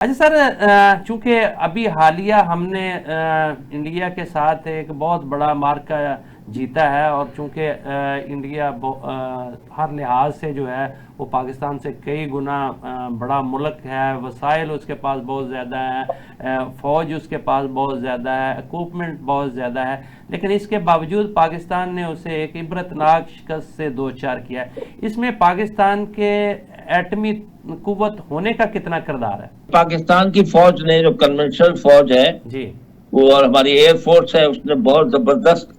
अच्छा सर, चूंकि अभी हालिया हमने इंडिया के साथ एक बहुत बड़ा मार्का जीता है, और चूंकि इंडिया हर लिहाज से जो है वो पाकिस्तान से कई गुना बड़ा मुल्क है, वसाइल उसके पास बहुत ज़्यादा है, फ़ौज उसके पास बहुत ज़्यादा है, इक्विपमेंट बहुत ज़्यादा है, लेकिन इसके बावजूद पाकिस्तान ने उसे एक इबरतनाक शिकस्त से दो चार किया है। इसमें पाकिस्तान के एटमी कुव्वत होने का कितना किरदार है? पाकिस्तान की फौज ने, जो कन्वेंशनल फौज है जी वो, और हमारी एयर फोर्स है, उसने बहुत जबरदस्त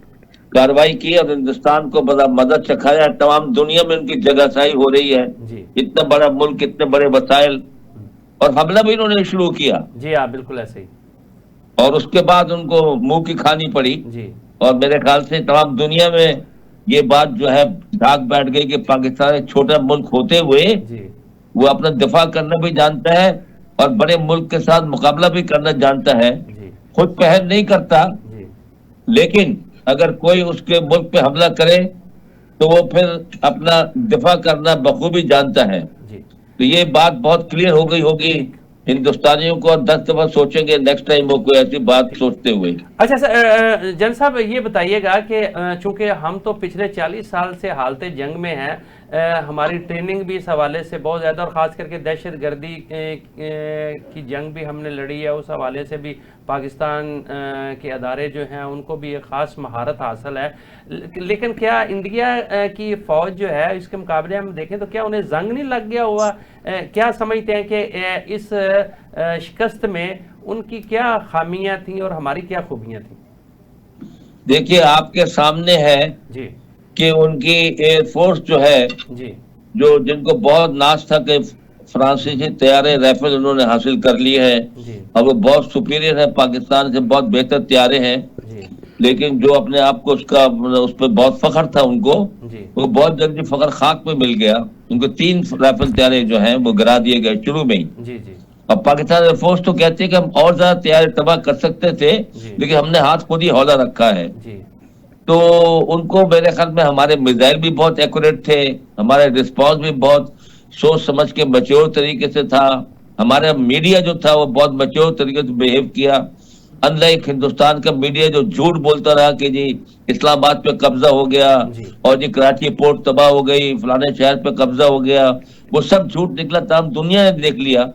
कार्रवाई की और हिंदुस्तान को बड़ा मदद चखाया। तमाम दुनिया में उनकी जगहसाई हो रही है। जी इतना बड़ा मुल्क, इतने बड़े वसाइल, और हमला भी इन्होंने शुरू किया जी हाँ, बिल्कुल ऐसे ही। और उसके बाद उनको मुंह की खानी पड़ी। जी और मेरे ख्याल से तमाम दुनिया में ये बात जो है झाग बैठ गई कि पाकिस्तान एक छोटा मुल्क होते हुए जी वो अपना दिफा करना भी जानता है और बड़े मुल्क के साथ मुकाबला भी करना जानता है। जी खुद पहल नहीं करता, जी लेकिन अगर कोई उसके मुल्क पे हमला करे तो वो फिर अपना दिफा करना बखूबी जानता है। जी तो ये बात बहुत क्लियर हो गई होगी हिंदुस्तानियों को, और 10 दफा सोचेंगे नेक्स्ट टाइम वो कोई ऐसी बात सोचते हुए। अच्छा सर, जन साहब ये बताइएगा कि चूंकि हम तो पिछले 40 साल से हालते जंग में हैं, हमारी ट्रेनिंग भी इस हवाले से बहुत ज़्यादा, और ख़ास करके दहशत गर्दी की जंग भी हमने लड़ी है, उस हवाले से भी पाकिस्तान के अदारे जो हैं उनको भी एक ख़ास महारत हासिल है। लेकिन क्या इंडिया की फ़ौज जो है इसके मुकाबले हम देखें तो क्या उन्हें जंग नहीं लग गया हुआ? क्या समझते हैं कि इस शिकस्त में उनकी क्या खामियां थी और हमारी क्या खूबियां थी? देखिए, आपके सामने है जी कि उनकी एयरफोर्स जो है, जी जो जिनको बहुत नाज था कि फ्रांसीसी तैयारे राइफल उन्होंने हासिल कर लिए हैं जी और वो बहुत सुपीरियर है, पाकिस्तान से बहुत बेहतर तैयारे हैं। जी लेकिन जो अपने आप को उस पर बहुत फख्र था उनको, जी वो बहुत जल्दी फख्र खाक में मिल गया। उनको 3 राइफल तैयारे जो हैं वो गिरा दिए गए शुरू में ही। जी जी अब पाकिस्तान एयरफोर्स तो कहती है कि हम और ज्यादा तैयारी तबाह कर सकते थे, जी लेकिन हमने हाथ खुद ही हौला रखा है। जी तो उनको मेरे ख्याल में हमारे मिसाइल भी बहुत एक्यूरेट थे, हमारा रिस्पॉन्स भी बहुत सोच समझ के मैच्योर तरीके से था, हमारा मीडिया जो था वो बहुत मैच्योर तरीके से बिहेव किया। अनलाइक हिंदुस्तान का मीडिया जो झूठ बोलता रहा कि जी इस्लामाबाद पे कब्जा हो गया जी और जी कराची पोर्ट तबाह हो गई, फलाने शहर पे कब्जा हो गया, वो सब झूठ निकला, तमाम दुनिया ने देख लिया।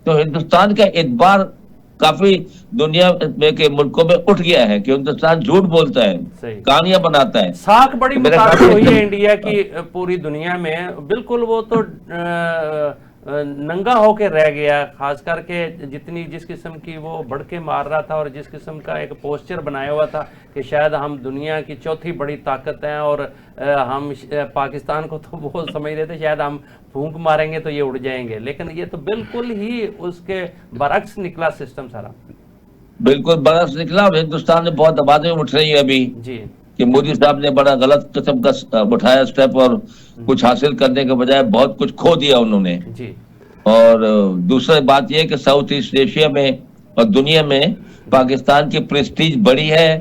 तो हिंदुस्तान का एतबार काफी दुनिया में के मुल्कों में उठ गया है कि हिंदुस्तान झूठ बोलता है, सही। कहानियां बनाता है। साख बड़ी तो मेरे मुताबिक ख्याल हुई है से इंडिया की पूरी दुनिया में, बिल्कुल वो तो नंगा होके रह गया, खास करके जिस किस्म की वो बढ़ के मार रहा था और जिस किस्म का एक पोस्चर बनाया हुआ था कि शायद हम दुनिया की चौथी बड़ी ताकत हैं, और हम पाकिस्तान को तो वो समझ रहे थे शायद हम फूंक मारेंगे तो ये उड़ जाएंगे, लेकिन ये तो बिल्कुल ही उसके बरक्स निकला सिस्टम सारा। बिल्कुल बरस निकला और हिंदुस्तान में बहुत आबादी उठ रही है अभी जी कि मोदी साहब ने बड़ा गलत किस्म का उठाया स्टेप, और कुछ हासिल करने के बजाय बहुत कुछ खो दिया उन्होंने। जी और दूसरी बात यह है कि साउथ ईस्ट एशिया में और दुनिया में पाकिस्तान की प्रेस्टीज बढ़ी है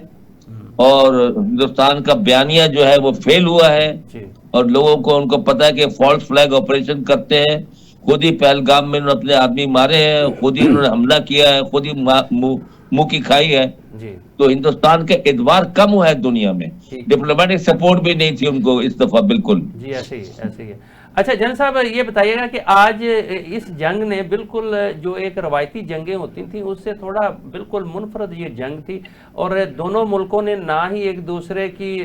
और हिंदुस्तान का बयानिया जो है वो फेल हुआ है। जी और लोगों को उनको पता है कि फॉल्स फ्लैग ऑपरेशन करते हैं, खुद ही पहलगाम में उन्होंने अपने आदमी मारे हैं, खुद ही उन्होंने हमला किया है, खुद ही मुंह की खाई है। जी तो हिंदुस्तान का एतबार कम हुआ है दुनिया में, ठीक। डिप्लोमेटिक सपोर्ट भी नहीं थी उनको इस दफा, बिल्कुल। जी ऐसे ही है। अच्छा जन साहब ये बताइएगा कि आज इस जंग ने बिल्कुल, जो एक रवायती जंगें होती थी उससे थोड़ा बिल्कुल मुनफरद ये जंग थी, और दोनों मुल्कों ने ना ही एक दूसरे की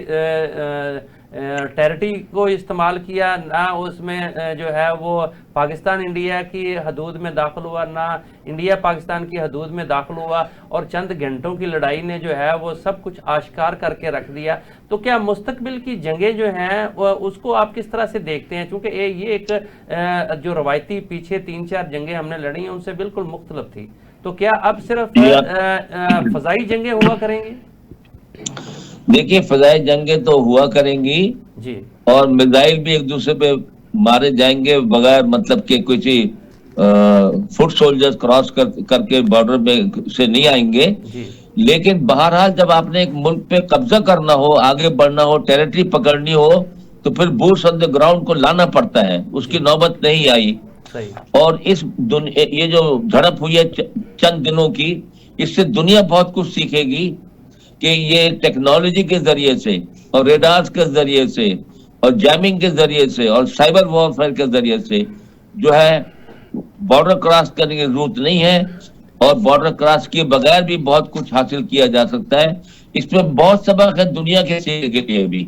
टेरिटरी को इस्तेमाल किया, ना उसमें जो है वो पाकिस्तान इंडिया की हदूद में दाखिल हुआ, ना इंडिया पाकिस्तान की हदूद में दाखिल हुआ, और चंद घंटों की लड़ाई ने जो है वो सब कुछ आश्कार करके रख दिया। तो क्या मुस्तकबिल की जंगें जो हैं उसको आप किस तरह से देखते हैं? चूँकि ये एक जो रवायती पीछे 3-4 जंगें हमने लड़ी हैं उनसे बिल्कुल मुख्तलिफ थी, तो क्या अब सिर्फ फजाई जंगें हुआ करेंगी? देखिए, फजाई जंगें तो हुआ करेंगी जी और मिसाइल भी एक दूसरे पे मारे जाएंगे बगैर मतलब के कुछ फुट सोल्जर्स क्रॉस करके बॉर्डर में से नहीं आएंगे। जी लेकिन बहरहाल जब आपने एक मुल्क पे कब्जा करना हो, आगे बढ़ना हो, टेरिटरी पकड़नी हो, तो फिर बूट्स ऑन द ग्राउंड को लाना पड़ता है। उसकी नौबत नहीं आई। صحیح. اور یہ جو جھڑپ ہوئی ہے چند دنوں کی، اس سے دنیا بہت کچھ سیکھے گی کہ یہ ٹیکنالوجی کے ذریعے سے اور ریڈارز کے ذریعے سے اور جیمنگ کے ذریعے سے اور سائبر وارفیئر کے ذریعے سے جو ہے بارڈر کراس کرنے کی ضرورت نہیں ہے، اور بارڈر کراس کیے بغیر بھی بہت کچھ حاصل کیا جا سکتا ہے. اس میں بہت سبق ہے دنیا کے لیے بھی.